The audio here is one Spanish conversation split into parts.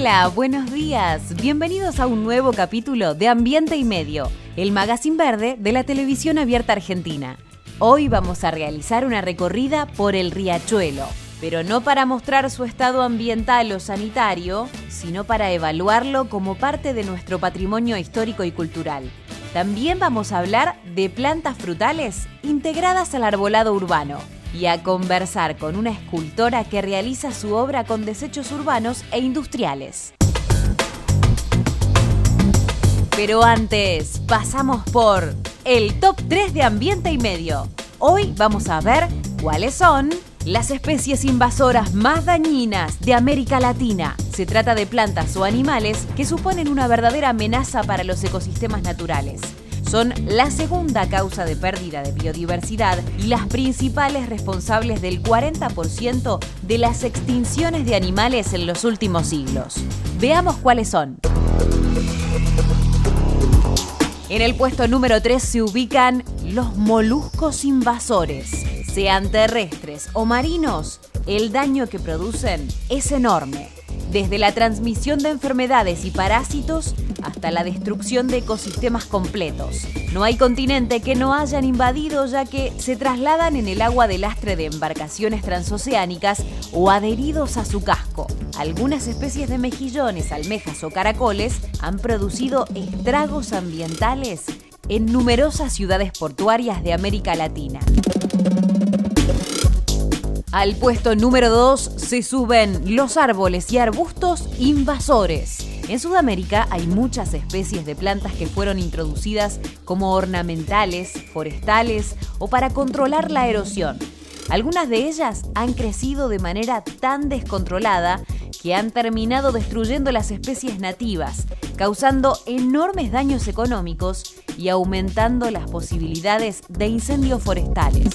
Hola, buenos días. Bienvenidos a un nuevo capítulo de Ambiente y Medio, el magazine verde de la televisión abierta argentina. Hoy vamos a realizar una recorrida por el Riachuelo, pero no para mostrar su estado ambiental o sanitario, sino para evaluarlo como parte de nuestro patrimonio histórico y cultural. También vamos a hablar de plantas frutales integradas al arbolado urbano y a conversar con una escultora que realiza su obra con desechos urbanos e industriales. Pero antes, pasamos por el top 3 de Ambiente y Medio. Hoy vamos a ver cuáles son las especies invasoras más dañinas de América Latina. Se trata de plantas o animales que suponen una verdadera amenaza para los ecosistemas naturales. Son la segunda causa de pérdida de biodiversidad y las principales responsables del 40% de las extinciones de animales en los últimos siglos. Veamos cuáles son. En el puesto número 3 se ubican los moluscos invasores. Sean terrestres o marinos, el daño que producen es enorme. Desde la transmisión de enfermedades y parásitos hasta la destrucción de ecosistemas completos. No hay continente que no hayan invadido, ya que se trasladan en el agua de lastre de embarcaciones transoceánicas o adheridos a su casco. Algunas especies de mejillones, almejas o caracoles han producido estragos ambientales en numerosas ciudades portuarias de América Latina. Al puesto número 2 se suben los árboles y arbustos invasores. En Sudamérica hay muchas especies de plantas que fueron introducidas como ornamentales, forestales o para controlar la erosión. Algunas de ellas han crecido de manera tan descontrolada que han terminado destruyendo las especies nativas, causando enormes daños económicos y aumentando las posibilidades de incendios forestales.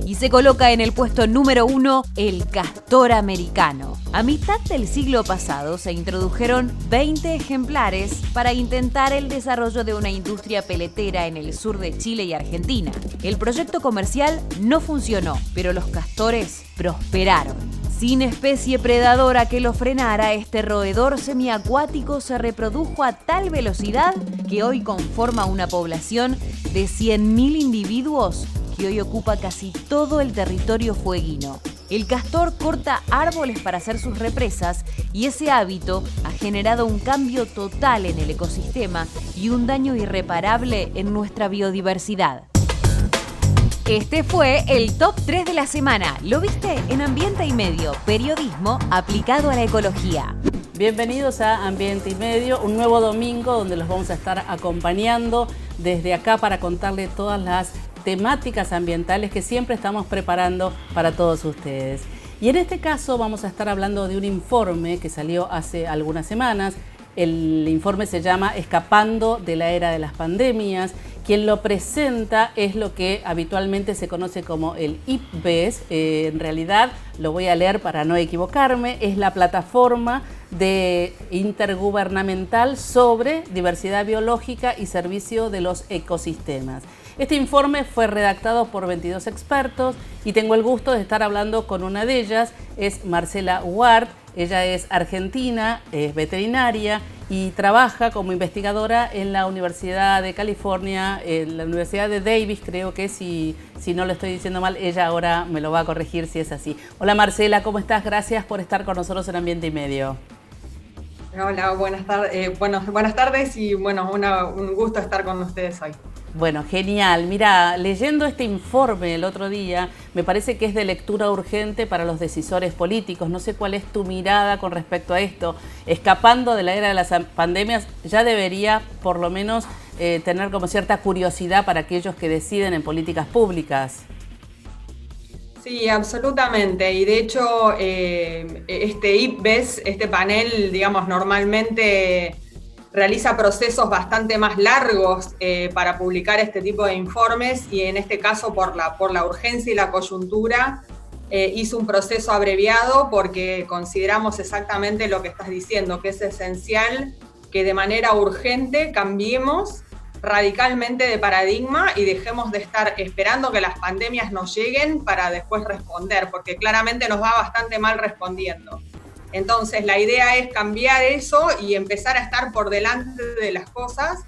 Y se coloca en el puesto número 1 el castor americano. A mitad del siglo pasado se introdujeron 20 ejemplares para intentar el desarrollo de una industria peletera en el sur de Chile y Argentina. El proyecto comercial no funcionó, pero los castores prosperaron. Sin especie predadora que lo frenara, este roedor semiacuático se reprodujo a tal velocidad que hoy conforma una población de 100.000 individuos que hoy ocupa casi todo el territorio fueguino. El castor corta árboles para hacer sus represas y ese hábito ha generado un cambio total en el ecosistema y un daño irreparable en nuestra biodiversidad. Este fue el top 3 de la semana. ¿Lo viste? En Ambiente y Medio, periodismo aplicado a la ecología. Bienvenidos a Ambiente y Medio, un nuevo domingo donde los vamos a estar acompañando desde acá para contarles todas las temáticas ambientales que siempre estamos preparando para todos ustedes. Y en este caso vamos a estar hablando de un informe que salió hace algunas semanas. El informe se llama Escapando de la Era de las Pandemias. Quien lo presenta es lo que habitualmente se conoce como el IPBES. En realidad, lo voy a leer para no equivocarme, es la plataforma intergubernamental sobre diversidad biológica y servicio de los ecosistemas. Este informe fue redactado por 22 expertos y tengo el gusto de estar hablando con una de ellas, es Marcela Ward. Ella es argentina, es veterinaria y trabaja como investigadora en la Universidad de California, en la Universidad de Davis, creo que si no lo estoy diciendo mal, ella ahora me lo va a corregir si es así. Hola Marcela, ¿cómo estás? Gracias por estar con nosotros en Ambiente y Medio. Hola, buenas tardes. Buenas tardes y un gusto estar con ustedes hoy. Bueno, genial. Mira, leyendo este informe el otro día, me parece que es de lectura urgente para los decisores políticos. No sé cuál es tu mirada con respecto a esto. Escapando de la era de las pandemias, ya debería por lo menos tener como cierta curiosidad para aquellos que deciden en políticas públicas. Sí, absolutamente. Y de hecho, este IPBES, este panel, digamos, normalmente realiza procesos bastante más largos para publicar este tipo de informes y en este caso por la urgencia y la coyuntura hizo un proceso abreviado porque consideramos exactamente lo que estás diciendo, que es esencial que de manera urgente cambiemos radicalmente de paradigma y dejemos de estar esperando que las pandemias nos lleguen para después responder, porque claramente nos va bastante mal respondiendo. Entonces, la idea es cambiar eso y empezar a estar por delante de las cosas,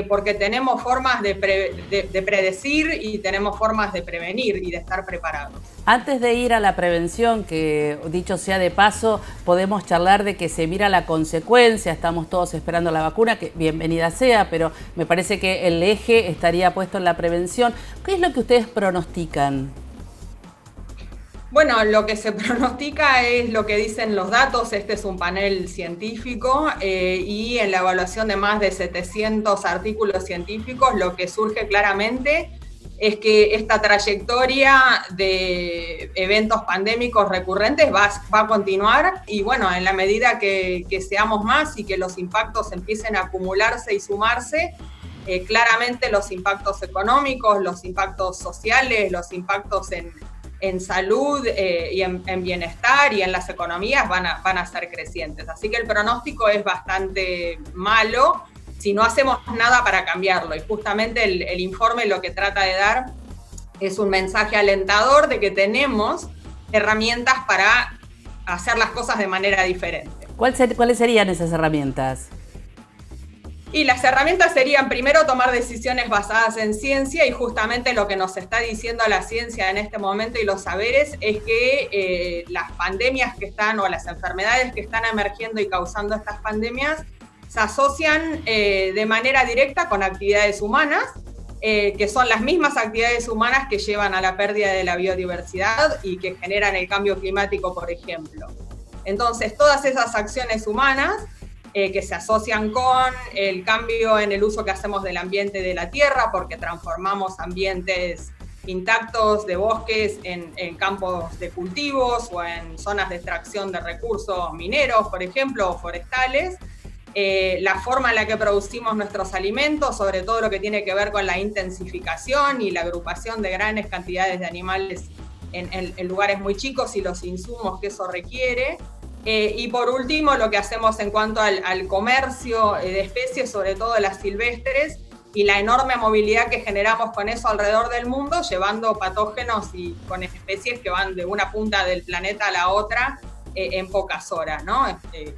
porque tenemos formas de predecir y tenemos formas de prevenir y de estar preparados. Antes de ir a la prevención, que dicho sea de paso, podemos charlar de que se mira la consecuencia, estamos todos esperando la vacuna, que bienvenida sea, pero me parece que el eje estaría puesto en la prevención. ¿Qué es lo que ustedes pronostican? Bueno, lo que se pronostica es lo que dicen los datos. Este es un panel científico y en la evaluación de más de 700 artículos científicos lo que surge claramente es que esta trayectoria de eventos pandémicos recurrentes va a continuar y bueno, en la medida que seamos más y que los impactos empiecen a acumularse y sumarse, claramente los impactos económicos, los impactos sociales, los impactos en salud y en bienestar y en las economías van a ser crecientes. Así que el pronóstico es bastante malo si no hacemos nada para cambiarlo. Y justamente el informe lo que trata de dar es un mensaje alentador de que tenemos herramientas para hacer las cosas de manera diferente. ¿Cuáles serían esas herramientas? Y las herramientas serían, primero, tomar decisiones basadas en ciencia, y justamente lo que nos está diciendo la ciencia en este momento y los saberes es que las pandemias que están, o las enfermedades que están emergiendo y causando estas pandemias, se asocian de manera directa con actividades humanas, que son las mismas actividades humanas que llevan a la pérdida de la biodiversidad y que generan el cambio climático, por ejemplo. Entonces, todas esas acciones humanas que se asocian con el cambio en el uso que hacemos del ambiente de la tierra, porque transformamos ambientes intactos de bosques en campos de cultivos o en zonas de extracción de recursos mineros, por ejemplo, o forestales. La forma en la que producimos nuestros alimentos, sobre todo lo que tiene que ver con la intensificación y la agrupación de grandes cantidades de animales en lugares muy chicos y los insumos que eso requiere. Y por último, lo que hacemos en cuanto al comercio de especies, sobre todo las silvestres, y la enorme movilidad que generamos con eso alrededor del mundo, llevando patógenos y con especies que van de una punta del planeta a la otra en pocas horas, ¿no?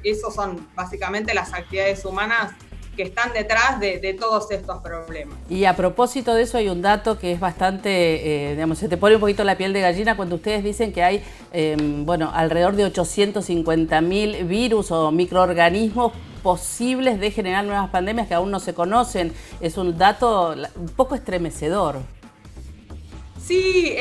Esos son básicamente las actividades humanas que están detrás de todos estos problemas. Y a propósito de eso, hay un dato que es bastante, digamos, se te pone un poquito la piel de gallina cuando ustedes dicen que hay, alrededor de 850.000 virus o microorganismos posibles de generar nuevas pandemias que aún no se conocen. Es un dato un poco estremecedor. Sí,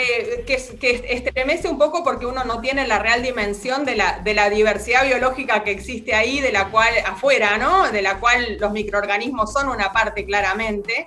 que estremece un poco porque uno no tiene la real dimensión de la diversidad biológica que existe ahí, de la cual afuera, ¿no? De la cual los microorganismos son una parte claramente.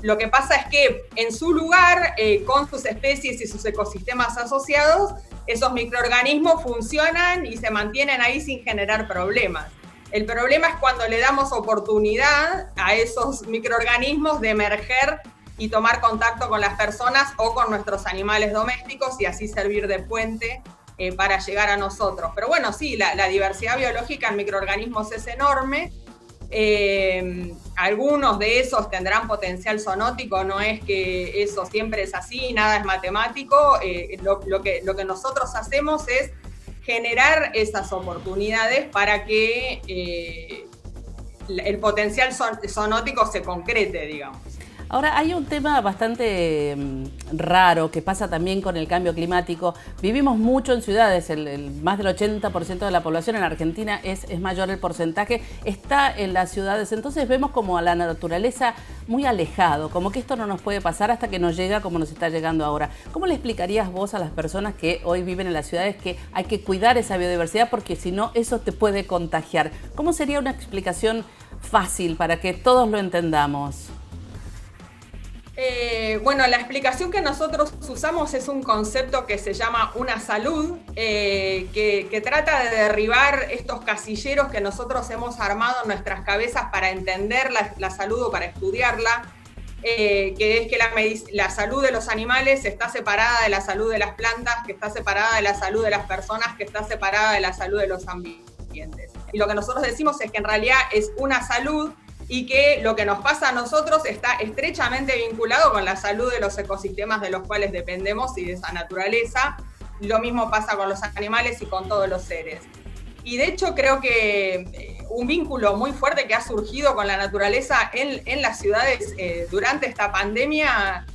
Lo que pasa es que en su lugar, con sus especies y sus ecosistemas asociados, esos microorganismos funcionan y se mantienen ahí sin generar problemas. El problema es cuando le damos oportunidad a esos microorganismos de emerger y tomar contacto con las personas o con nuestros animales domésticos y así servir de puente para llegar a nosotros. Pero bueno, sí, la diversidad biológica en microorganismos es enorme. Algunos de esos tendrán potencial zoonótico, no es que eso siempre es así, nada es matemático. Lo que nosotros hacemos es generar esas oportunidades para que el potencial zoonótico se concrete, digamos. Ahora, hay un tema bastante raro que pasa también con el cambio climático. Vivimos mucho en ciudades, más del 80% de la población en Argentina es mayor el porcentaje, está en las ciudades. Entonces vemos como a la naturaleza muy alejado, como que esto no nos puede pasar hasta que nos llega como nos está llegando ahora. ¿Cómo le explicarías vos a las personas que hoy viven en las ciudades que hay que cuidar esa biodiversidad porque si no, eso te puede contagiar? ¿Cómo sería una explicación fácil para que todos lo entendamos? Bueno, la explicación que nosotros usamos es un concepto que se llama una salud, que trata de derribar estos casilleros que nosotros hemos armado en nuestras cabezas para entender la salud o para estudiarla, que es que la salud de los animales está separada de la salud de las plantas, que está separada de la salud de las personas, que está separada de la salud de los ambientes. Y lo que nosotros decimos es que en realidad es una salud y que lo que nos pasa a nosotros está estrechamente vinculado con la salud de los ecosistemas de los cuales dependemos y de esa naturaleza. Lo mismo pasa con los animales y con todos los seres. Y de hecho creo que un vínculo muy fuerte que ha surgido con la naturaleza en las ciudades durante esta pandemia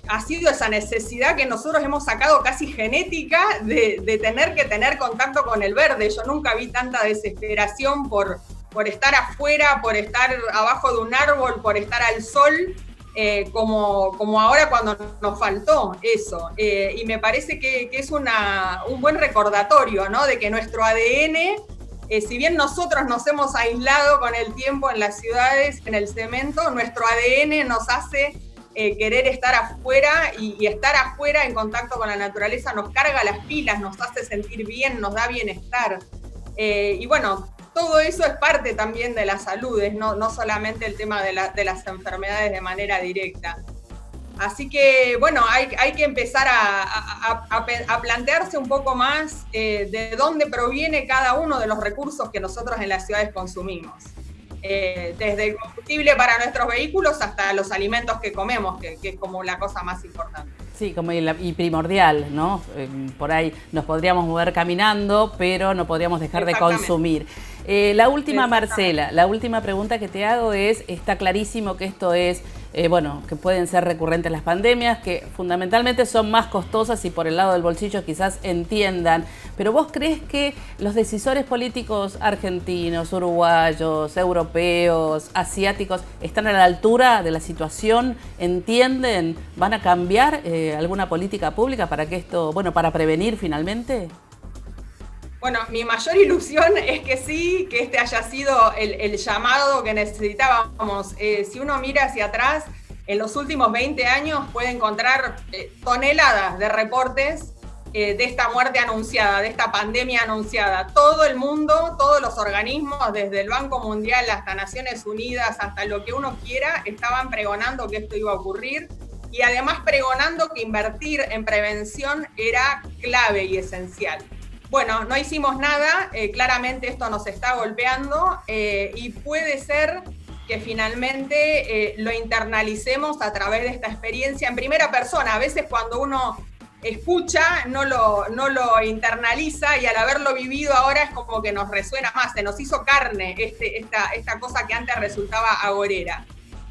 ha sido esa necesidad que nosotros hemos sacado casi genética de tener que tener contacto con el verde. Yo nunca vi tanta desesperación por estar afuera, por estar abajo de un árbol, por estar al sol, como ahora cuando nos faltó eso. Y me parece que es un buen recordatorio, ¿no? De que nuestro ADN, si bien nosotros nos hemos aislado con el tiempo en las ciudades, en el cemento, nuestro ADN nos hace querer estar afuera y estar afuera en contacto con la naturaleza nos carga las pilas, nos hace sentir bien, nos da bienestar. Y bueno, todo eso es parte también de la salud, no solamente el tema de las enfermedades de manera directa. Así que, bueno, hay que empezar a plantearse un poco más de dónde proviene cada uno de los recursos que nosotros en las ciudades consumimos. Desde el combustible para nuestros vehículos hasta los alimentos que comemos, que es como la cosa más importante. Sí, como y primordial, ¿no? Por ahí nos podríamos mover caminando, pero no podríamos dejar de consumir. La última, Marcela, la última pregunta que te hago es, está clarísimo que esto es, que pueden ser recurrentes las pandemias, que fundamentalmente son más costosas y por el lado del bolsillo quizás entiendan, pero ¿vos crees que los decisores políticos argentinos, uruguayos, europeos, asiáticos, están a la altura de la situación? ¿Entienden? ¿Van a cambiar alguna política pública para que esto, para prevenir finalmente? Bueno, mi mayor ilusión es que sí, que este haya sido el llamado que necesitábamos. Si uno mira hacia atrás, en los últimos 20 años puede encontrar toneladas de reportes de esta muerte anunciada, de esta pandemia anunciada. Todo el mundo, todos los organismos, desde el Banco Mundial hasta Naciones Unidas, hasta lo que uno quiera, estaban pregonando que esto iba a ocurrir y además pregonando que invertir en prevención era clave y esencial. Bueno, no hicimos nada, claramente esto nos está golpeando y puede ser que finalmente lo internalicemos a través de esta experiencia en primera persona. A veces cuando uno escucha no lo internaliza y al haberlo vivido ahora es como que nos resuena más, se nos hizo carne esta cosa que antes resultaba agorera.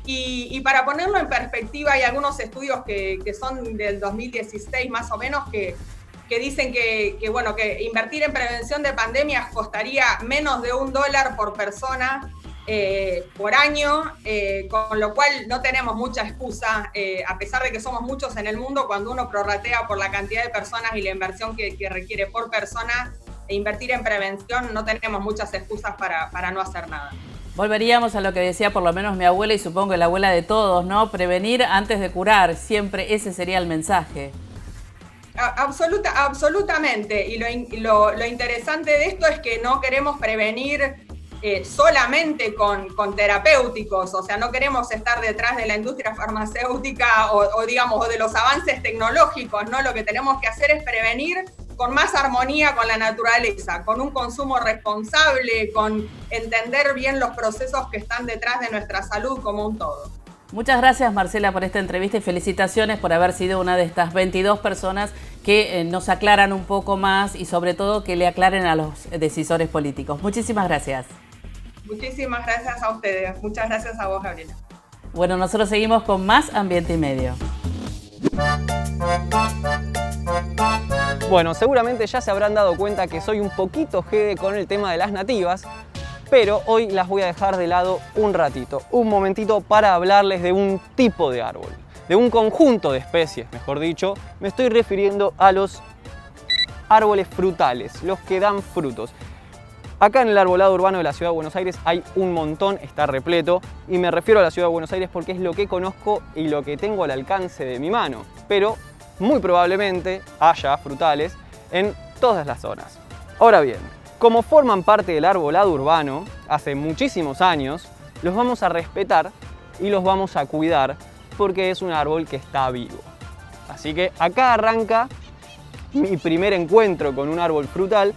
Y para ponerlo en perspectiva, hay algunos estudios que son del 2016 más o menos que dicen que invertir en prevención de pandemias costaría menos de $1 por persona por año, con lo cual no tenemos mucha excusa, a pesar de que somos muchos en el mundo, cuando uno prorratea por la cantidad de personas y la inversión que requiere por persona, invertir en prevención, no tenemos muchas excusas para no hacer nada. Volveríamos a lo que decía por lo menos mi abuela y supongo que la abuela de todos, ¿no? Prevenir antes de curar, siempre ese sería el mensaje. Absolutamente, y lo interesante de esto es que no queremos prevenir solamente con terapéuticos, o sea, no queremos estar detrás de la industria farmacéutica o de los avances tecnológicos, ¿no? Lo que tenemos que hacer es prevenir con más armonía con la naturaleza, con un consumo responsable, con entender bien los procesos que están detrás de nuestra salud como un todo. Muchas gracias, Marcela, por esta entrevista y felicitaciones por haber sido una de estas 22 personas que nos aclaran un poco más y sobre todo que le aclaren a los decisores políticos. Muchísimas gracias. Muchísimas gracias a ustedes. Muchas gracias a vos, Gabriela. Bueno, nosotros seguimos con más Ambiente y Medio. Bueno, seguramente ya se habrán dado cuenta que soy un poquito jede con el tema de las nativas, pero hoy las voy a dejar de lado un ratito, un momentito para hablarles de un tipo de árbol, de un conjunto de especies, mejor dicho. Me estoy refiriendo a los árboles frutales, los que dan frutos. Acá en el arbolado urbano de la Ciudad de Buenos Aires hay un montón, está repleto, y me refiero a la Ciudad de Buenos Aires porque es lo que conozco y lo que tengo al alcance de mi mano, pero muy probablemente haya frutales en todas las zonas. Ahora bien, como forman parte del arbolado urbano, hace muchísimos años, los vamos a respetar y los vamos a cuidar porque es un árbol que está vivo. Así que acá arranca mi primer encuentro con un árbol frutal.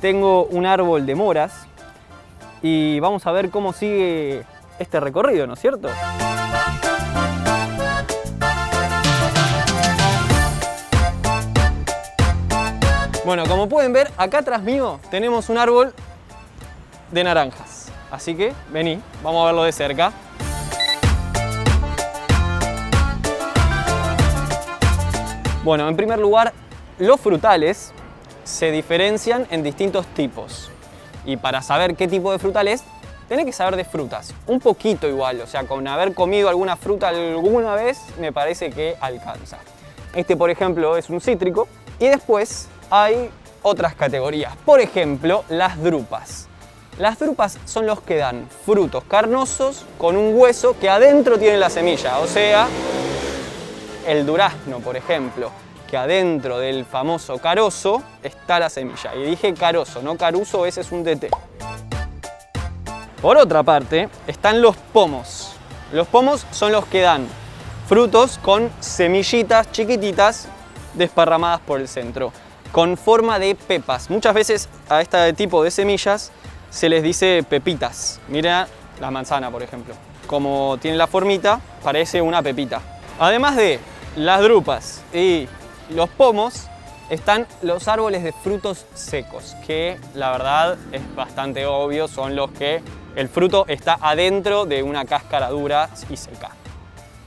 Tengo un árbol de moras y vamos a ver cómo sigue este recorrido, ¿no es cierto? Bueno, como pueden ver, acá atrás mío tenemos un árbol de naranjas. Así que vení, vamos a verlo de cerca. Bueno, en primer lugar, los frutales se diferencian en distintos tipos. Y para saber qué tipo de frutal es, tenés que saber de frutas. Un poquito igual, o sea, con haber comido alguna fruta alguna vez, me parece que alcanza. Este, por ejemplo, es un cítrico. Y después hay otras categorías. Por ejemplo, las drupas. Las drupas son los que dan frutos carnosos con un hueso que adentro tiene la semilla. O sea, el durazno, por ejemplo, que adentro del famoso carozo está la semilla. Y dije carozo, no caruso, ese es un DT. Por otra parte, están los pomos. Los pomos son los que dan frutos con semillitas chiquititas desparramadas por el centro, con forma de pepas. Muchas veces a este tipo de semillas se les dice pepitas. Mira la manzana, por ejemplo. Como tiene la formita, parece una pepita. Además de las drupas y los pomos, están los árboles de frutos secos, que la verdad es bastante obvio, son los que el fruto está adentro de una cáscara dura y seca.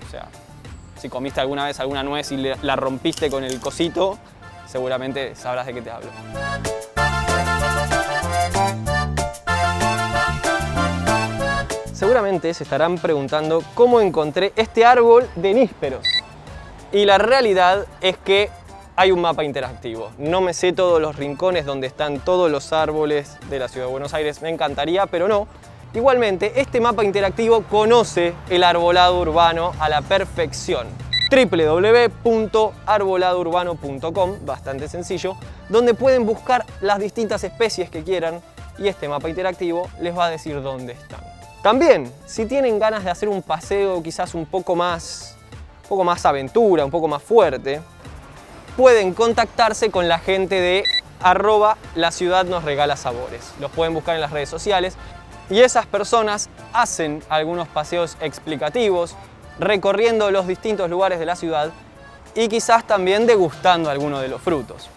O sea, si comiste alguna vez alguna nuez y la rompiste con el cosito, seguramente sabrás de qué te hablo. Seguramente se estarán preguntando cómo encontré este árbol de nísperos. Y la realidad es que hay un mapa interactivo. No me sé todos los rincones donde están todos los árboles de la ciudad de Buenos Aires, me encantaría, pero no. Igualmente, este mapa interactivo conoce el arbolado urbano a la perfección. www.arboladourbano.com, bastante sencillo, donde pueden buscar las distintas especies que quieran y este mapa interactivo les va a decir dónde están. También, si tienen ganas de hacer un paseo quizás un poco más aventura, un poco más fuerte, pueden contactarse con la gente de @laciudadnosregalasabores. Los pueden buscar en las redes sociales y esas personas hacen algunos paseos explicativos, recorriendo los distintos lugares de la ciudad y quizás también degustando algunos de los frutos.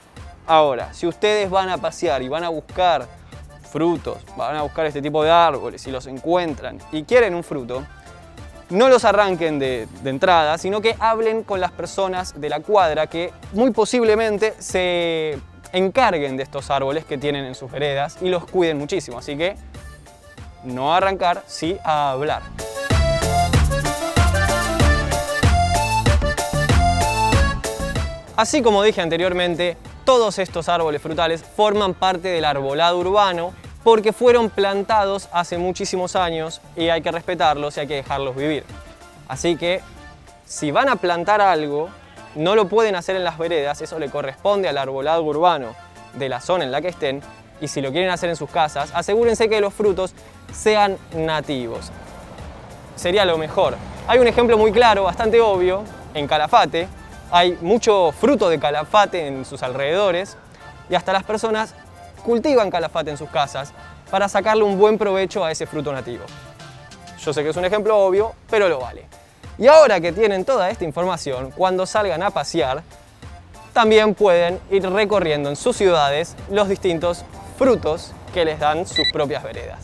Ahora, si ustedes van a pasear y van a buscar frutos, van a buscar este tipo de árboles y los encuentran y quieren un fruto, no los arranquen de entrada, sino que hablen con las personas de la cuadra que muy posiblemente se encarguen de estos árboles que tienen en sus veredas y los cuiden muchísimo. Así que no arrancar, sí a hablar. Así como dije anteriormente, todos estos árboles frutales forman parte del arbolado urbano porque fueron plantados hace muchísimos años y hay que respetarlos y hay que dejarlos vivir. Así que si van a plantar algo, no lo pueden hacer en las veredas, eso le corresponde al arbolado urbano de la zona en la que estén, y si lo quieren hacer en sus casas, asegúrense que los frutos sean nativos. Sería lo mejor. Hay un ejemplo muy claro, bastante obvio, en Calafate. Hay mucho fruto de calafate en sus alrededores y hasta las personas cultivan calafate en sus casas para sacarle un buen provecho a ese fruto nativo. Yo sé que es un ejemplo obvio, pero lo vale. Y ahora que tienen toda esta información, cuando salgan a pasear, también pueden ir recorriendo en sus ciudades los distintos frutos que les dan sus propias veredas.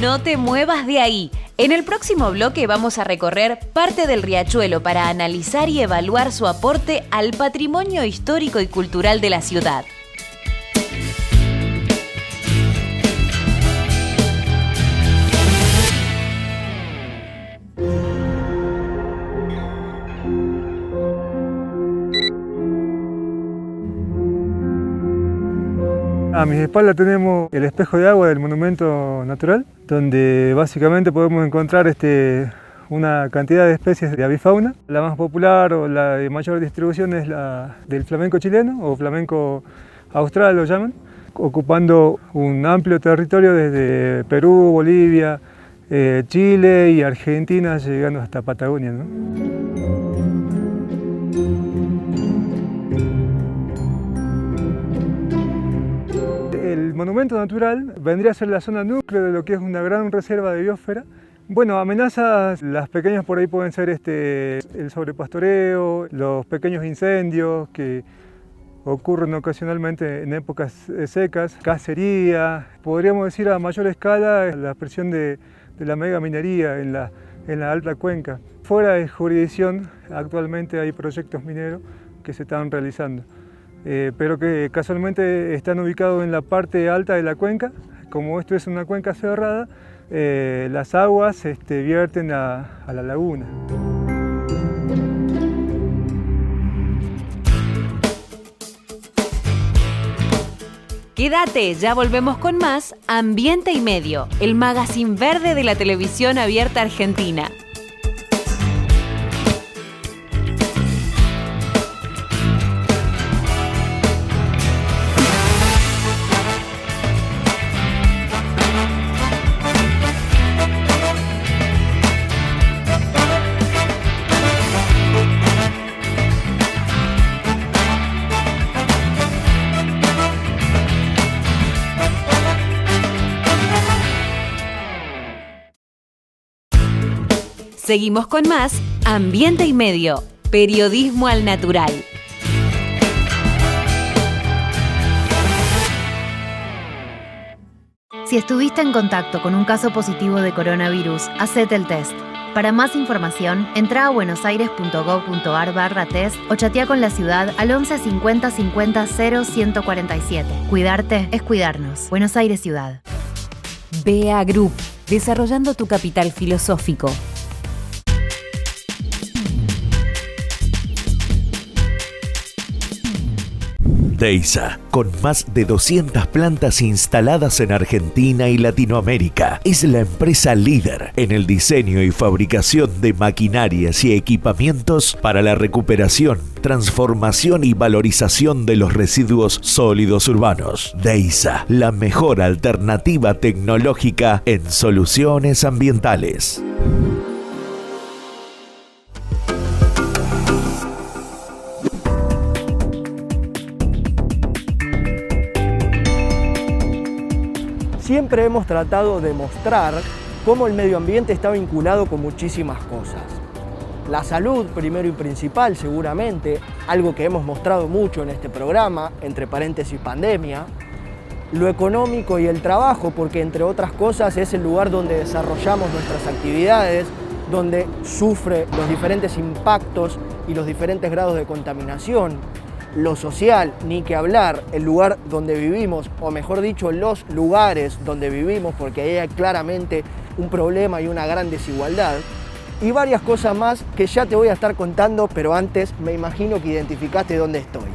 No te muevas de ahí. En el próximo bloque vamos a recorrer parte del riachuelo para analizar y evaluar su aporte al patrimonio histórico y cultural de la ciudad. A mis espaldas tenemos el espejo de agua del monumento natural, donde básicamente podemos encontrar una cantidad de especies de avifauna. La más popular o la de mayor distribución es la del flamenco chileno o flamenco austral lo llaman, ocupando un amplio territorio desde Perú, Bolivia, Chile y Argentina, llegando hasta Patagonia, ¿no? El monumento natural vendría a ser la zona núcleo de lo que es una gran reserva de biosfera. Bueno, amenazas, las pequeñas por ahí pueden ser el sobrepastoreo, los pequeños incendios que ocurren ocasionalmente en épocas secas, cacería, podríamos decir a mayor escala la expresión de la megaminería en la alta cuenca. Fuera de jurisdicción actualmente hay proyectos mineros que se están realizando, pero que casualmente están ubicados en la parte alta de la cuenca. Como esto es una cuenca cerrada, las aguas vierten a la laguna. Quédate, ya volvemos con más Ambiente y Medio, el magazine verde de la televisión abierta argentina. Seguimos con más Ambiente y Medio, periodismo al natural. Si estuviste en contacto con un caso positivo de coronavirus, hacete el test. Para más información, entra a buenosaires.gov.ar/test o chatea con la ciudad al 11 50 50 0 147. Cuidarte es cuidarnos. Buenos Aires Ciudad. BA Group, desarrollando tu capital filosófico. Deisa, con más de 200 plantas instaladas en Argentina y Latinoamérica, es la empresa líder en el diseño y fabricación de maquinarias y equipamientos para la recuperación, transformación y valorización de los residuos sólidos urbanos. Deisa, la mejor alternativa tecnológica en soluciones ambientales. Siempre hemos tratado de mostrar cómo el medio ambiente está vinculado con muchísimas cosas. La salud, primero y principal, seguramente, algo que hemos mostrado mucho en este programa, entre paréntesis pandemia. Lo económico y el trabajo, porque entre otras cosas es el lugar donde desarrollamos nuestras actividades, donde sufre los diferentes impactos y los diferentes grados de contaminación. Lo social, ni que hablar, el lugar donde vivimos, o mejor dicho, los lugares donde vivimos, porque ahí hay claramente un problema y una gran desigualdad. Y varias cosas más que ya te voy a estar contando, pero antes me imagino que identificaste dónde estoy.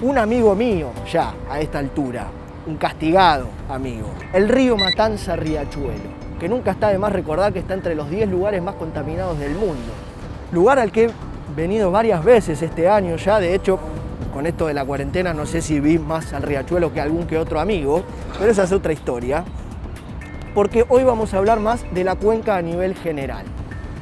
Un amigo mío, ya a esta altura, un castigado amigo, el río Matanza-Riachuelo, que nunca está de más recordar que está entre los 10 lugares más contaminados del mundo. Lugar al que he venido varias veces este año ya, de hecho, con esto de la cuarentena no sé si vi más al riachuelo que algún que otro amigo, pero esa es otra historia, porque hoy vamos a hablar más de la cuenca a nivel general,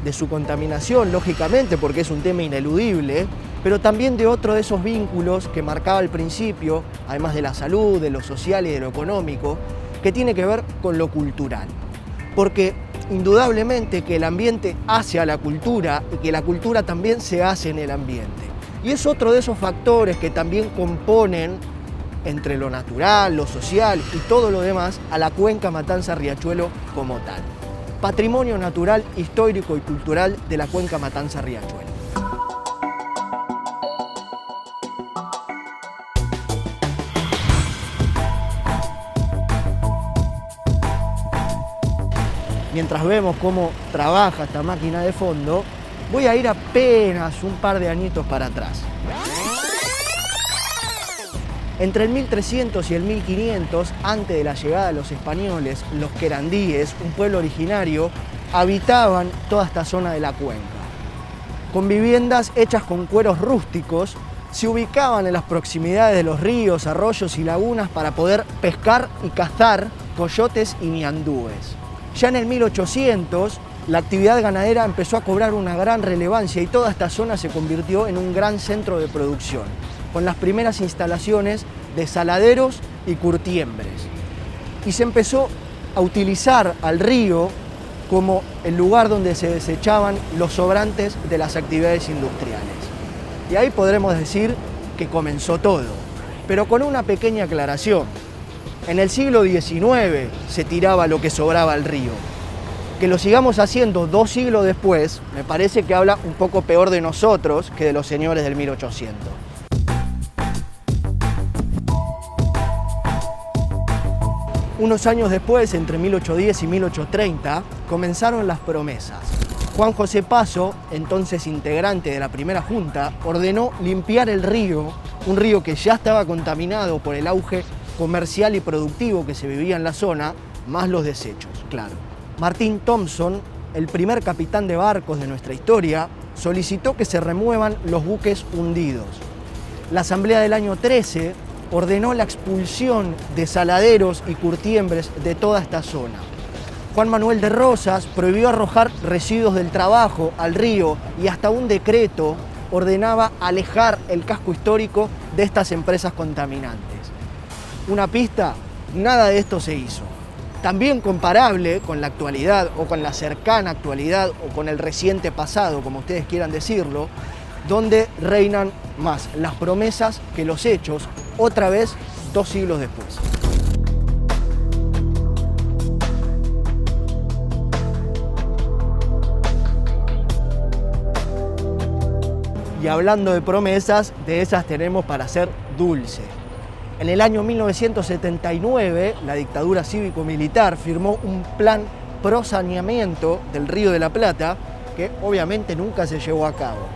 de su contaminación, lógicamente, porque es un tema ineludible, pero también de otro de esos vínculos que marcaba al principio, además de la salud, de lo social y de lo económico, que tiene que ver con lo cultural. Porque indudablemente que el ambiente hace a la cultura y que la cultura también se hace en el ambiente. Y es otro de esos factores que también componen, entre lo natural, lo social y todo lo demás, a la cuenca Matanza-Riachuelo como tal. Patrimonio natural, histórico y cultural de la cuenca Matanza-Riachuelo. Mientras vemos cómo trabaja esta máquina de fondo, voy a ir apenas un par de añitos para atrás. Entre el 1300 y el 1500, antes de la llegada de los españoles, los querandíes, un pueblo originario, habitaban toda esta zona de la cuenca. Con viviendas hechas con cueros rústicos, se ubicaban en las proximidades de los ríos, arroyos y lagunas para poder pescar y cazar coyotes y ñandúes. Ya en el 1800, la actividad ganadera empezó a cobrar una gran relevancia y toda esta zona se convirtió en un gran centro de producción, con las primeras instalaciones de saladeros y curtiembres. y se empezó a utilizar al río como el lugar donde se desechaban los sobrantes de las actividades industriales. Y ahí podremos decir que comenzó todo, pero con una pequeña aclaración. En el siglo XIX se tiraba lo que sobraba al río. Que lo sigamos haciendo 2 siglos después, me parece que habla un poco peor de nosotros que de los señores del 1800. Unos años después, entre 1810 y 1830, comenzaron las promesas. Juan José Paso, entonces integrante de la primera junta, ordenó limpiar el río, un río que ya estaba contaminado por el auge comercial y productivo que se vivía en la zona, más los desechos, claro. Martín Thompson, el primer capitán de barcos de nuestra historia, solicitó que se remuevan los buques hundidos. La Asamblea del año 13 ordenó la expulsión de saladeros y curtiembres de toda esta zona. Juan Manuel de Rosas prohibió arrojar residuos del trabajo al río y hasta un decreto ordenaba alejar el casco histórico de estas empresas contaminantes. Una pista, nada de esto se hizo. También comparable con la actualidad o con la cercana actualidad o con el reciente pasado, como ustedes quieran decirlo, donde reinan más las promesas que los hechos, otra vez 2 siglos después. Y hablando de promesas, de esas tenemos para hacer dulce. En el año 1979, la dictadura cívico-militar firmó un plan pro saneamiento del Río de la Plata que obviamente nunca se llevó a cabo.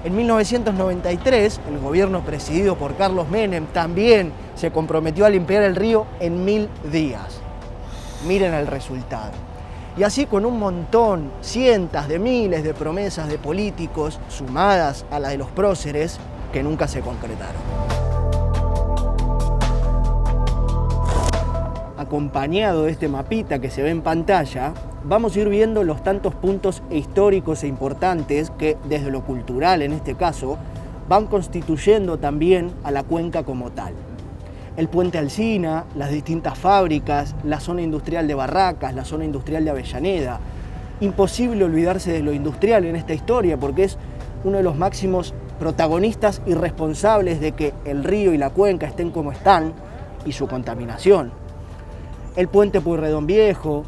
En 1993, el gobierno presidido por Carlos Menem también se comprometió a limpiar el río en 1000 días. Miren el resultado. Y así con un montón, cientos de miles de promesas de políticos sumadas a la de los próceres que nunca se concretaron. Acompañado de este mapita que se ve en pantalla, vamos a ir viendo los tantos puntos históricos e importantes que, desde lo cultural en este caso, van constituyendo también a la cuenca como tal. El puente Alsina, las distintas fábricas, la zona industrial de Barracas, la zona industrial de Avellaneda. Imposible olvidarse de lo industrial en esta historia porque es uno de los máximos protagonistas y responsables de que el río y la cuenca estén como están y su contaminación. El puente Pueyrredón Viejo,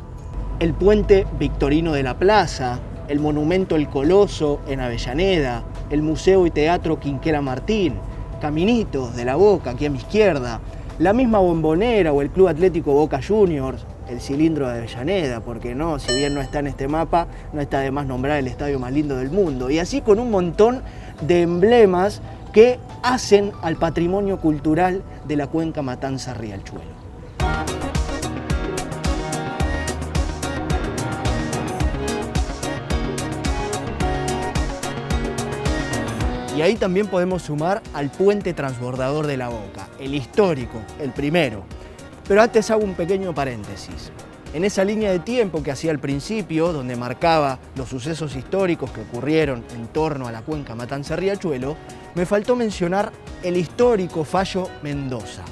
el puente Victorino de la Plaza, el monumento El Coloso en Avellaneda, el Museo y Teatro Quinquela Martín, Caminitos de la Boca aquí a mi izquierda, la misma Bombonera o el Club Atlético Boca Juniors, el Cilindro de Avellaneda, porque no, si bien no está en este mapa, no está de más nombrar el estadio más lindo del mundo. Y así con un montón de emblemas que hacen al patrimonio cultural de la cuenca Matanza-Riachuelo. Y ahí también podemos sumar al puente transbordador de la Boca, el histórico, el primero. Pero antes hago un pequeño paréntesis. En esa línea de tiempo que hacía al principio, donde marcaba los sucesos históricos que ocurrieron en torno a la cuenca Matanza-Riachuelo, me faltó mencionar el histórico fallo Mendoza.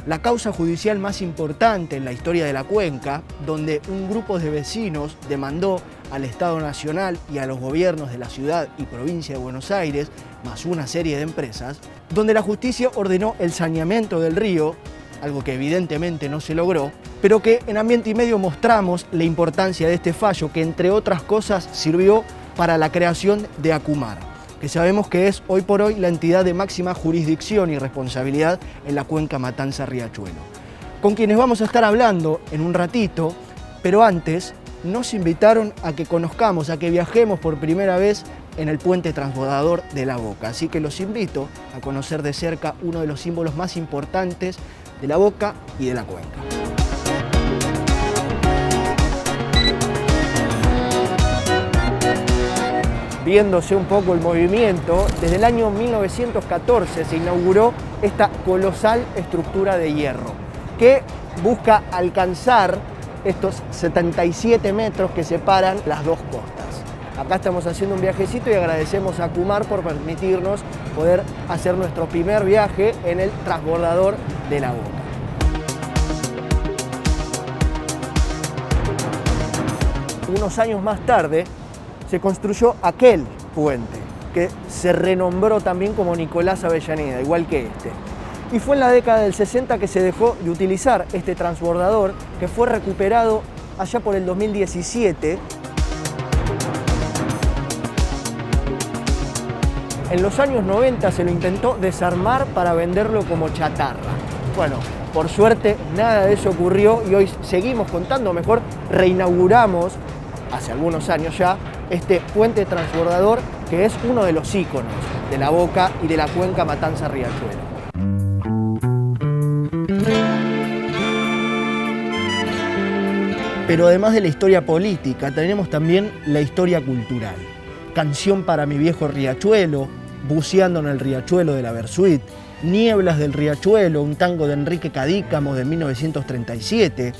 La causa judicial más importante en la historia de la cuenca, donde un grupo de vecinos demandó al Estado Nacional y a los gobiernos de la ciudad y provincia de Buenos Aires, más una serie de empresas, donde la justicia ordenó el saneamiento del río, algo que evidentemente no se logró, pero que en Ambiente y Medio mostramos la importancia de este fallo que, entre otras cosas, sirvió para la creación de Acumar, que sabemos que es hoy por hoy la entidad de máxima jurisdicción y responsabilidad en la cuenca Matanza-Riachuelo, con quienes vamos a estar hablando en un ratito, pero antes nos invitaron a que conozcamos, a que viajemos por primera vez en el puente transbordador de la Boca. Así que los invito a conocer de cerca uno de los símbolos más importantes de la Boca y de la cuenca. Viéndose un poco el movimiento, desde el año 1914 se inauguró esta colosal estructura de hierro que busca alcanzar estos 77 metros que separan las dos costas. Acá estamos haciendo un viajecito y agradecemos a Acumar por permitirnos poder hacer nuestro primer viaje en el transbordador de la Boca. unos años más tarde, se construyó aquel puente, que se renombró también como Nicolás Avellaneda, igual que este. Y fue en la década del 60 que se dejó de utilizar este transbordador, que fue recuperado allá por el 2017. En los años 90 se lo intentó desarmar para venderlo como chatarra. Bueno, por suerte nada de eso ocurrió y hoy seguimos contando, mejor reinauguramos, hace algunos años ya, este puente transbordador que es uno de los íconos de la Boca y de la cuenca Matanza-Riachuelo. Pero además de la historia política, tenemos también la historia cultural. Canción para mi viejo Riachuelo, Buceando en el Riachuelo de la Versuit, Nieblas del Riachuelo, un tango de Enrique Cadícamo de 1937,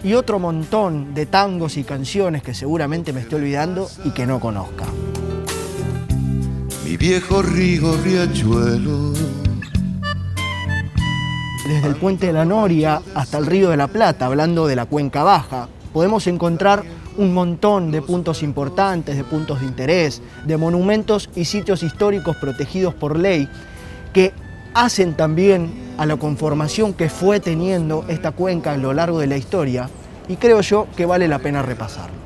y otro montón de tangos y canciones que seguramente me estoy olvidando y que no conozca. Mi viejo río Riachuelo. Desde el Puente de la Noria hasta el Río de la Plata, hablando de la Cuenca Baja, podemos encontrar un montón de puntos importantes, de puntos de interés, de monumentos y sitios históricos protegidos por ley que hacen también a la conformación que fue teniendo esta cuenca a lo largo de la historia, y creo yo que vale la pena repasarlo.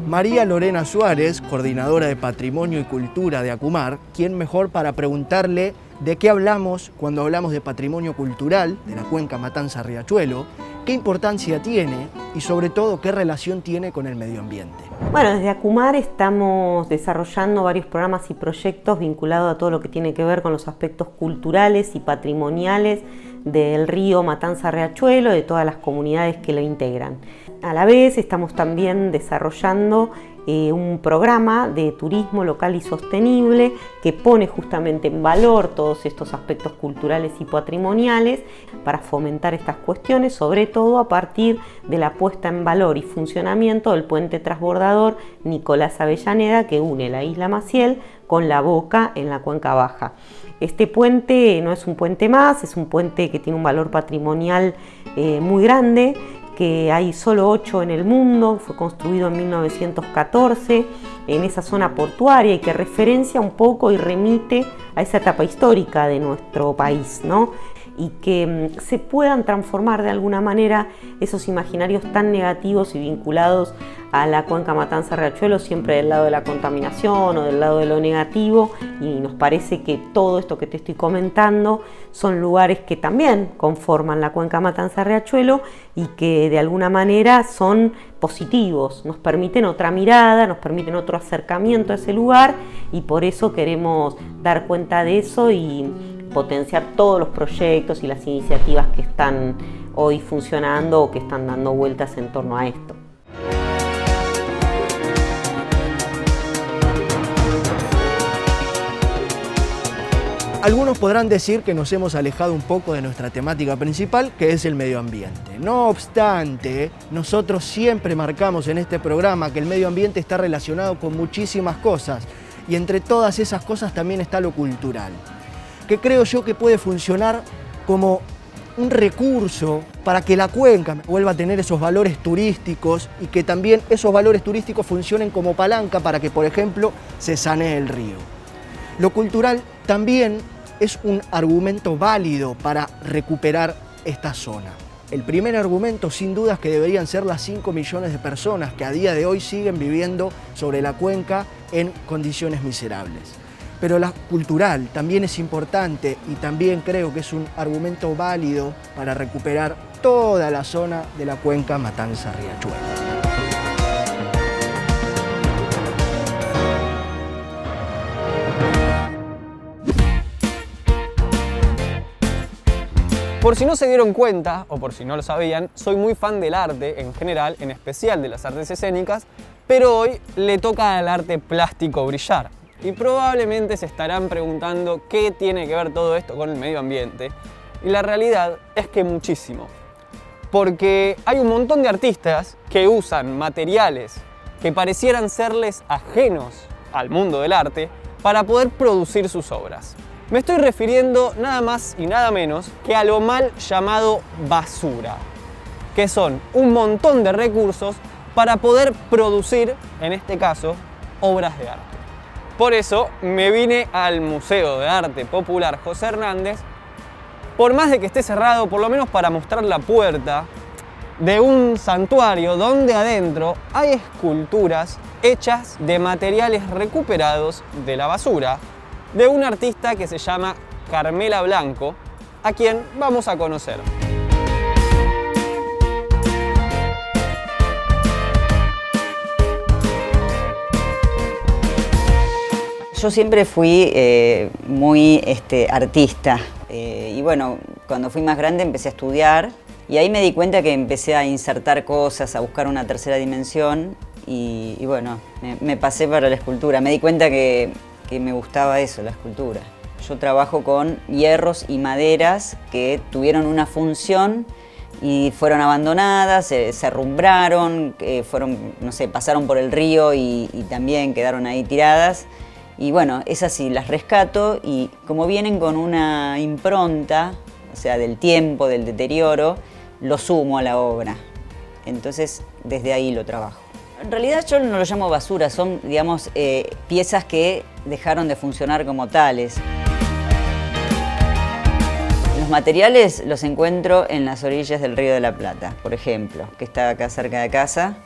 María Lorena Suárez, coordinadora de Patrimonio y Cultura de Acumar, ¿quién mejor para preguntarle de qué hablamos cuando hablamos de patrimonio cultural de la cuenca Matanza-Riachuelo, qué importancia tiene y sobre todo qué relación tiene con el medio ambiente? Bueno, desde Acumar estamos desarrollando varios programas y proyectos vinculados a todo lo que tiene que ver con los aspectos culturales y patrimoniales del río Matanza-Riachuelo y de todas las comunidades que lo integran. A la vez estamos también desarrollando un programa de turismo local y sostenible que pone justamente en valor todos estos aspectos culturales y patrimoniales para fomentar estas cuestiones, sobre todo a partir de la puesta en valor y funcionamiento del puente transbordador Nicolás Avellaneda, que une la isla Maciel con la Boca en la Cuenca Baja. Este puente no es un puente más, es un puente que tiene un valor patrimonial muy grande, que hay solo 8 en el mundo, fue construido en 1914 en esa zona portuaria y que referencia un poco y remite a esa etapa histórica de nuestro país, ¿no? Y que se puedan transformar de alguna manera esos imaginarios tan negativos y vinculados a la cuenca Matanza-Riachuelo, siempre del lado de la contaminación o del lado de lo negativo, y nos parece que todo esto que te estoy comentando son lugares que también conforman la cuenca Matanza-Riachuelo y que de alguna manera son positivos, nos permiten otra mirada, nos permiten otro acercamiento a ese lugar, y por eso queremos dar cuenta de eso y potenciar todos los proyectos y las iniciativas que están hoy funcionando o que están dando vueltas en torno a esto. Algunos podrán decir que nos hemos alejado un poco de nuestra temática principal, que es el medio ambiente. No obstante, nosotros siempre marcamos en este programa que el medio ambiente está relacionado con muchísimas cosas, y entre todas esas cosas también está lo cultural, que creo yo que puede funcionar como un recurso para que la cuenca vuelva a tener esos valores turísticos y que también esos valores turísticos funcionen como palanca para que, por ejemplo, se sanee el río. Lo cultural también es un argumento válido para recuperar esta zona. El primer argumento, sin duda, es que deberían ser las 5 millones de personas que a día de hoy siguen viviendo sobre la cuenca en condiciones miserables. Pero la cultural también es importante y también creo que es un argumento válido para recuperar toda la zona de la cuenca Matanza-Riachuelo. Por si no se dieron cuenta, o por si no lo sabían, soy muy fan del arte en general, en especial de las artes escénicas, pero hoy le toca al arte plástico brillar. Y probablemente se estarán preguntando qué tiene que ver todo esto con el medio ambiente. Y la realidad es que muchísimo. Porque hay un montón de artistas que usan materiales que parecieran serles ajenos al mundo del arte para poder producir sus obras. Me estoy refiriendo nada más y nada menos que a lo mal llamado basura, que son un montón de recursos para poder producir, en este caso, obras de arte. Por eso me vine al Museo de Arte Popular José Hernández, por más de que esté cerrado, por lo menos para mostrar la puerta de un santuario donde adentro hay esculturas hechas de materiales recuperados de la basura, de un artista que se llama Carmela Blanco, a quien vamos a conocer. Yo siempre fui muy artista y bueno, cuando fui más grande empecé a estudiar y ahí me di cuenta que empecé a insertar cosas, a buscar una tercera dimensión y bueno, me pasé para la escultura. Me di cuenta que me gustaba eso, la escultura. Yo trabajo con hierros y maderas que tuvieron una función y fueron abandonadas, se herrumbraron, no sé, pasaron por el río y también quedaron ahí tiradas. Y bueno, esas sí las rescato y como vienen con una impronta, o sea, del tiempo, del deterioro, lo sumo a la obra. Entonces, desde ahí lo trabajo. En realidad yo no lo llamo basura, son, digamos, piezas que dejaron de funcionar como tales. Los materiales los encuentro en las orillas del Río de la Plata, por ejemplo, que está acá cerca de casa.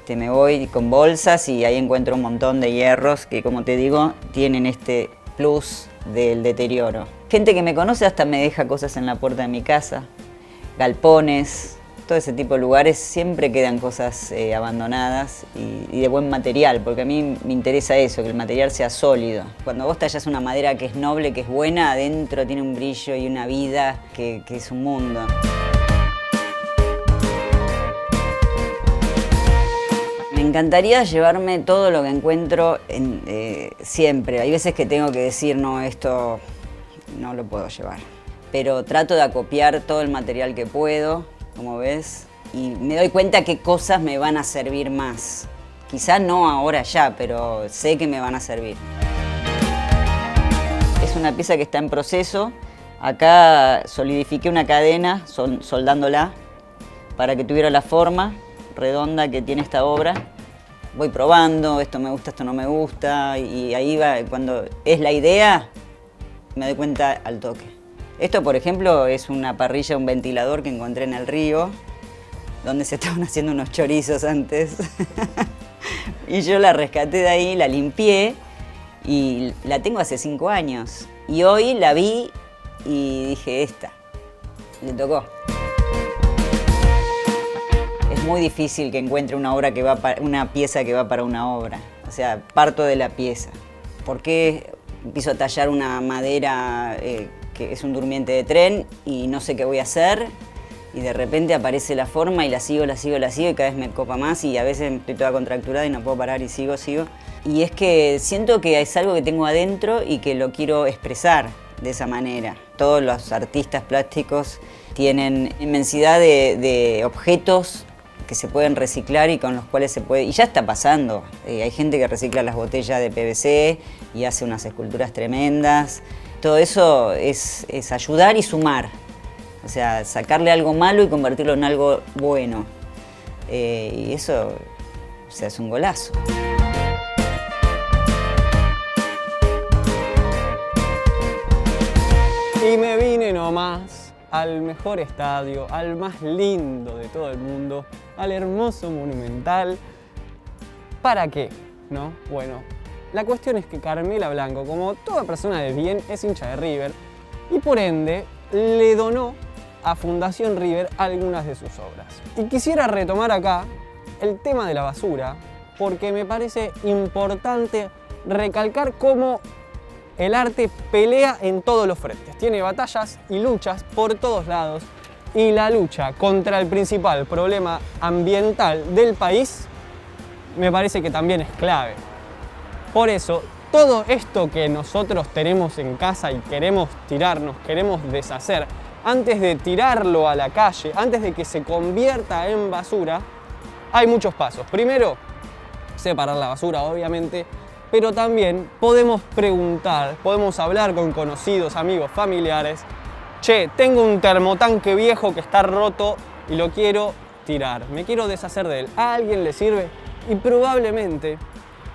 Me voy con bolsas y ahí encuentro un montón de hierros que, como te digo, tienen este plus del deterioro. Gente que me conoce hasta me deja cosas en la puerta de mi casa, galpones, todo ese tipo de lugares, siempre quedan cosas abandonadas y de buen material, porque a mí me interesa eso, que el material sea sólido. Cuando vos tallas una madera que es noble, que es buena, adentro tiene un brillo y una vida que es un mundo. Me encantaría llevarme todo lo que encuentro siempre. Hay veces que tengo que decir, no, esto no lo puedo llevar. Pero trato de acopiar todo el material que puedo, como ves, y me doy cuenta qué cosas me van a servir más. Quizá no ahora ya, pero sé que me van a servir. Es una pieza que está en proceso. Acá solidifiqué una cadena soldándola para que tuviera la forma redonda que tiene esta obra. Voy probando, esto me gusta, esto no me gusta, y ahí va, cuando es la idea, me doy cuenta al toque. Esto, por ejemplo, es una parrilla, un ventilador que encontré en el río, donde se estaban haciendo unos chorizos antes. Y yo la rescaté de ahí, la limpié, y la tengo hace 5 años. Y hoy la vi y dije, esta, le tocó. Es muy difícil que encuentre una pieza que va para una obra. O sea, parto de la pieza. ¿Por qué empiezo a tallar una madera que es un durmiente de tren y no sé qué voy a hacer? Y de repente aparece la forma y la sigo y cada vez me copa más y a veces estoy toda contracturada y no puedo parar y sigo. Y es que siento que es algo que tengo adentro y que lo quiero expresar de esa manera. Todos los artistas plásticos tienen inmensidad de objetos que se pueden reciclar y con los cuales se puede... Y ya está pasando. Hay gente que recicla las botellas de PVC y hace unas esculturas tremendas. Todo eso es ayudar y sumar. O sea, sacarle algo malo y convertirlo en algo bueno. Y eso, o sea, es un golazo. Y me vine nomás al mejor estadio, al más lindo de todo el mundo, al hermoso Monumental. ¿Para qué? ¿No? Bueno, la cuestión es que Carmela Blanco, como toda persona de bien, es hincha de River y por ende le donó a Fundación River algunas de sus obras. Y quisiera retomar acá el tema de la basura porque me parece importante recalcar cómo el arte pelea en todos los frentes. Tiene batallas y luchas por todos lados y la lucha contra el principal problema ambiental del país me parece que también es clave. Por eso, todo esto que nosotros tenemos en casa y queremos tirarnos, queremos deshacer, antes de tirarlo a la calle, antes de que se convierta en basura, hay muchos pasos. Primero, separar la basura, obviamente. pero también podemos preguntar, podemos hablar con conocidos, amigos, familiares. Che, tengo un termotanque viejo que está roto y lo quiero tirar, me quiero deshacer de él. ¿A alguien le sirve? Y probablemente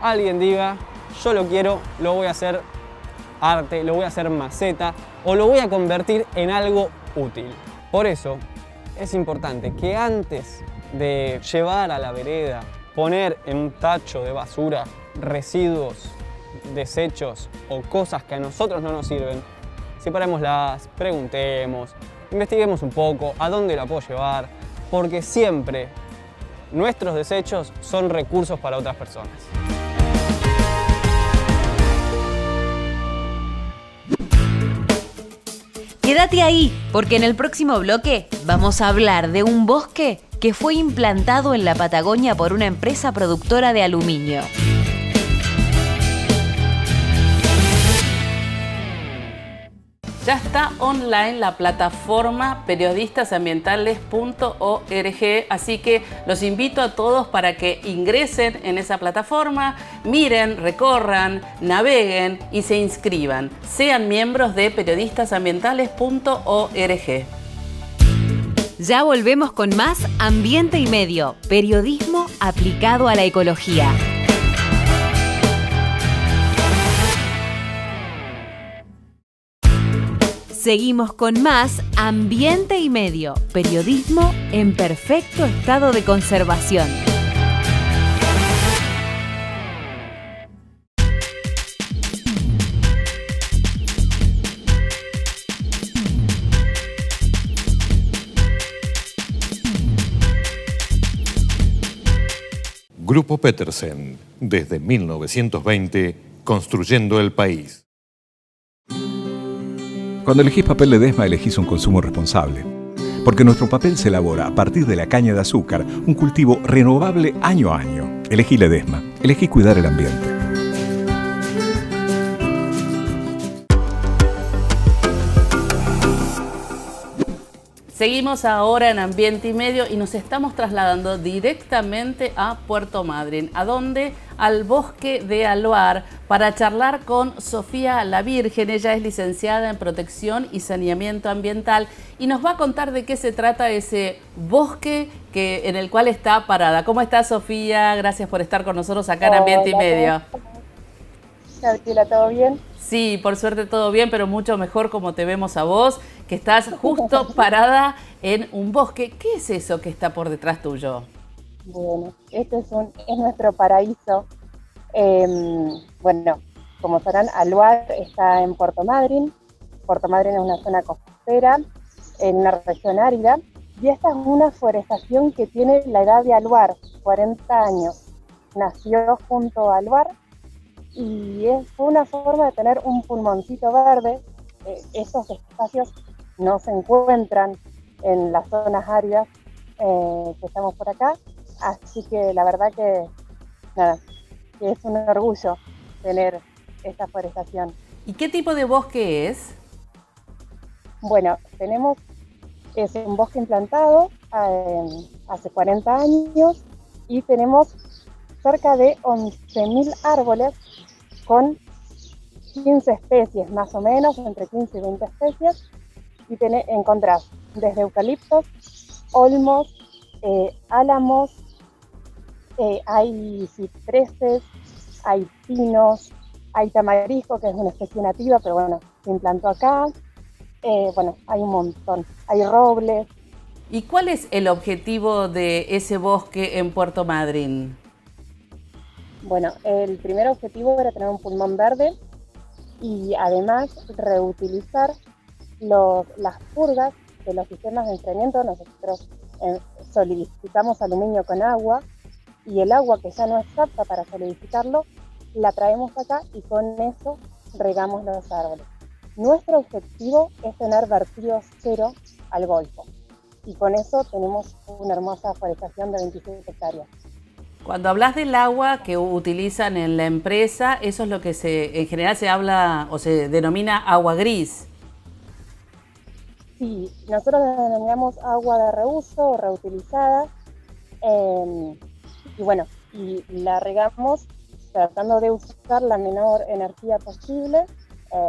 alguien diga, yo lo quiero, lo voy a hacer arte, lo voy a hacer maceta o lo voy a convertir en algo útil. Por eso es importante que antes de llevar a la vereda, poner en un tacho de basura residuos, desechos o cosas que a nosotros no nos sirven, separémoslas, preguntemos, investiguemos un poco a dónde la puedo llevar, porque siempre nuestros desechos son recursos para otras personas. Quédate ahí, porque en el próximo bloque vamos a hablar de un bosque que fue implantado en la Patagonia por una empresa productora de aluminio. Ya está online la plataforma periodistasambientales.org, así que los invito a todos para que ingresen en esa plataforma, miren, recorran, naveguen y se inscriban. Sean miembros de periodistasambientales.org. Ya volvemos con más Ambiente y Medio, periodismo aplicado a la ecología. Seguimos con más Ambiente y Medio, periodismo en perfecto estado de conservación. Grupo Petersen, desde 1920, construyendo el país. Cuando elegís papel Ledesma, elegís un consumo responsable. Porque nuestro papel se elabora a partir de la caña de azúcar, un cultivo renovable año a año. Elegí Ledesma, elegí cuidar el ambiente. Seguimos ahora en Ambiente y Medio y nos estamos trasladando directamente a Puerto Madryn. ¿A dónde? Al bosque de Aluar, para charlar con Sofía La Virgen. Ella es licenciada en Protección y Saneamiento Ambiental y nos va a contar de qué se trata ese bosque en el cual está parada. ¿Cómo estás, Sofía? Gracias por estar con nosotros acá en Ambiente y Medio. Gabriela, ¿todo bien? Sí, por suerte todo bien, pero mucho mejor como te vemos a vos, que estás justo parada en un bosque. ¿Qué es eso que está por detrás tuyo? Bueno, este es nuestro paraíso. Bueno, como sabrán, Aluar está en Puerto Madryn. Puerto Madryn es una zona costera, en una región árida, y esta es una forestación que tiene la edad de Aluar, 40 años. Nació junto a Aluar y fue una forma de tener un pulmoncito verde. Esos espacios no se encuentran en las zonas áridas que estamos por acá, así que la verdad que es un orgullo tener esta forestación. ¿Y qué tipo de bosque es? Bueno, es un bosque implantado hace 40 años y tenemos cerca de 11.000 árboles con 15 especies, más o menos, entre 15 y 20 especies, y encontrás desde eucaliptos, olmos, álamos, hay cipreses, hay pinos, hay tamarisco, que es una especie nativa, pero bueno, se implantó acá. Bueno, hay un montón, hay robles. ¿Y cuál es el objetivo de ese bosque en Puerto Madryn? Bueno, el primer objetivo era tener un pulmón verde y además reutilizar las purgas de los sistemas de enfriamiento. Nosotros solidificamos aluminio con agua y el agua que ya no es apta para solidificarlo, la traemos acá y con eso regamos los árboles. Nuestro objetivo es tener vertido cero al Golfo y con eso tenemos una hermosa forestación de 26 hectáreas. Cuando hablas del agua que utilizan en la empresa, eso es lo que en general se habla o se denomina agua gris. Sí, nosotros denominamos agua de reuso o reutilizada y bueno, y la regamos tratando de usar la menor energía posible,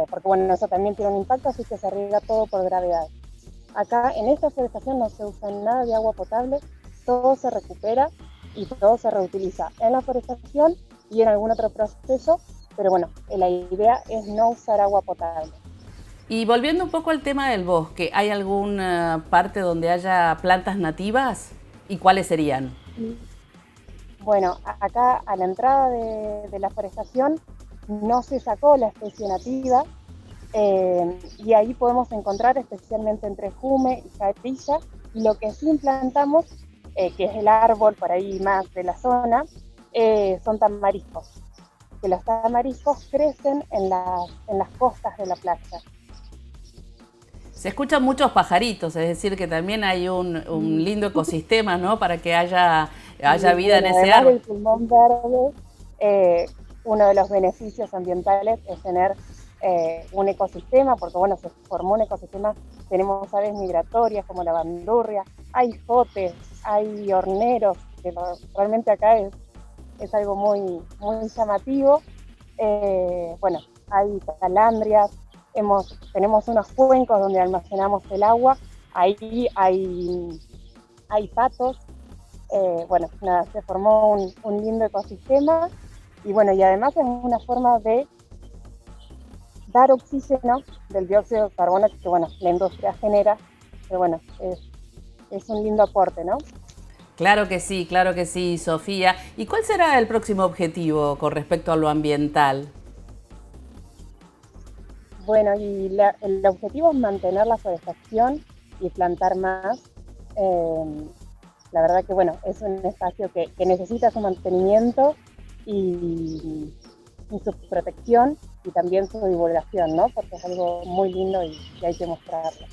porque bueno, eso también tiene un impacto, así que se riega todo por gravedad. Acá en esta forestación no se usa nada de agua potable, todo se recupera y todo se reutiliza en la forestación y en algún otro proceso, pero bueno, la idea es no usar agua potable. Y volviendo un poco al tema del bosque, ¿hay alguna parte donde haya plantas nativas? ¿Y cuáles serían? Bueno, acá a la entrada de la forestación no se sacó la especie nativa, y ahí podemos encontrar especialmente entre jume y jarilla, y lo que sí implantamos, que es el árbol por ahí más de la zona, son tamariscos, que los tamariscos crecen en las costas de la playa. Se escuchan muchos pajaritos, es decir, que también hay un lindo ecosistema, ¿no? Para que haya vida en ese árbol. El pulmón verde, uno de los beneficios ambientales es tener un ecosistema, porque bueno, se formó un ecosistema, tenemos aves migratorias como la bandurria, hay jotes, hay horneros, que realmente acá es algo muy, muy llamativo. Bueno, hay calandrias, tenemos unos cuencos donde almacenamos el agua, ahí hay patos, bueno, nada, se formó un lindo ecosistema y bueno, y además es una forma de dar oxígeno del dióxido de carbono que bueno, la industria genera, pero bueno, es un lindo aporte, ¿no? Claro que sí, Sofía. ¿Y cuál será el próximo objetivo con respecto a lo ambiental? Bueno, y el objetivo es mantener la forestación y plantar más. La verdad que bueno, es un espacio que necesita su mantenimiento y su protección y también su divulgación, ¿no? Porque es algo muy lindo y hay que mostrarlo.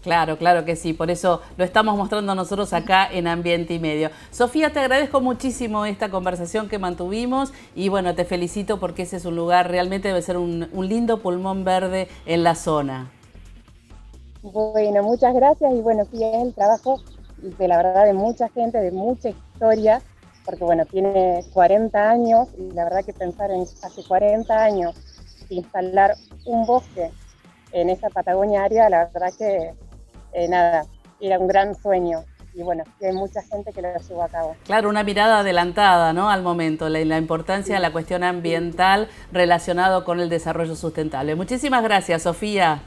Claro que sí, por eso lo estamos mostrando nosotros acá en Ambiente y Medio. Sofía, te agradezco muchísimo esta conversación que mantuvimos y bueno, te felicito porque ese es un lugar, realmente debe ser un lindo pulmón verde en la zona. Bueno, muchas gracias y bueno, sí, es el trabajo de la verdad de mucha gente, de mucha historia, porque bueno, tiene 40 años y la verdad que pensar en hace 40 años instalar un bosque en esa Patagonia árida, la verdad que nada, era un gran sueño y bueno, hay mucha gente que lo llevó a cabo. Claro, una mirada adelantada, ¿no? Al momento, la importancia de la cuestión ambiental relacionado con el desarrollo sustentable. Muchísimas gracias, Sofía.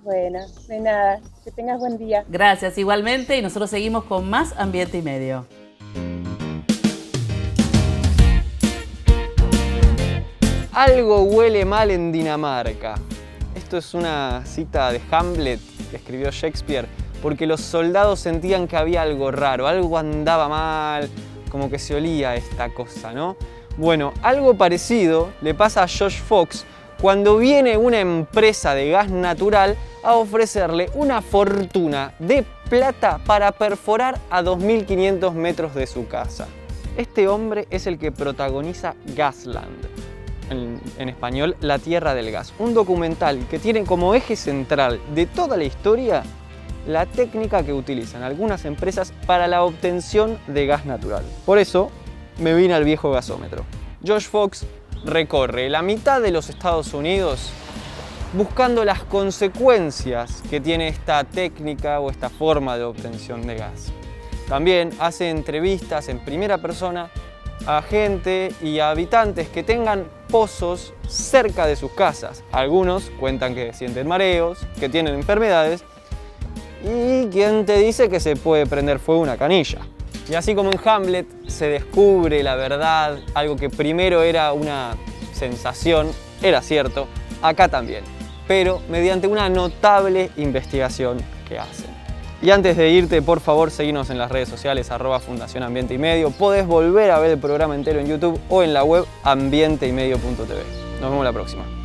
Bueno, de nada, que tengas buen día. Gracias, igualmente, y nosotros seguimos con más Ambiente y Medio. Algo huele mal en Dinamarca. Esto es una cita de Hamlet que escribió Shakespeare, porque los soldados sentían que había algo raro, algo andaba mal, como que se olía esta cosa, ¿no? Bueno, algo parecido le pasa a Josh Fox cuando viene una empresa de gas natural a ofrecerle una fortuna de plata para perforar a 2.500 metros de su casa. Este hombre es el que protagoniza Gasland, en español La Tierra del Gas, un documental que tiene como eje central de toda la historia la técnica que utilizan algunas empresas para la obtención de gas natural. Por eso me vine al viejo gasómetro. Josh Fox recorre la mitad de los Estados Unidos buscando las consecuencias que tiene esta técnica o esta forma de obtención de gas. También hace entrevistas en primera persona a gente y a habitantes que tengan pozos cerca de sus casas. Algunos cuentan que sienten mareos, que tienen enfermedades y quien te dice que se puede prender fuego una canilla. Y así como en Hamlet se descubre la verdad, algo que primero era una sensación, era cierto, acá también, pero mediante una notable investigación que hacen. Y antes de irte, por favor, seguinos en las redes sociales @Fundación Ambiente y Medio. Podés volver a ver el programa entero en YouTube o en la web ambienteymedio.tv. Nos vemos la próxima.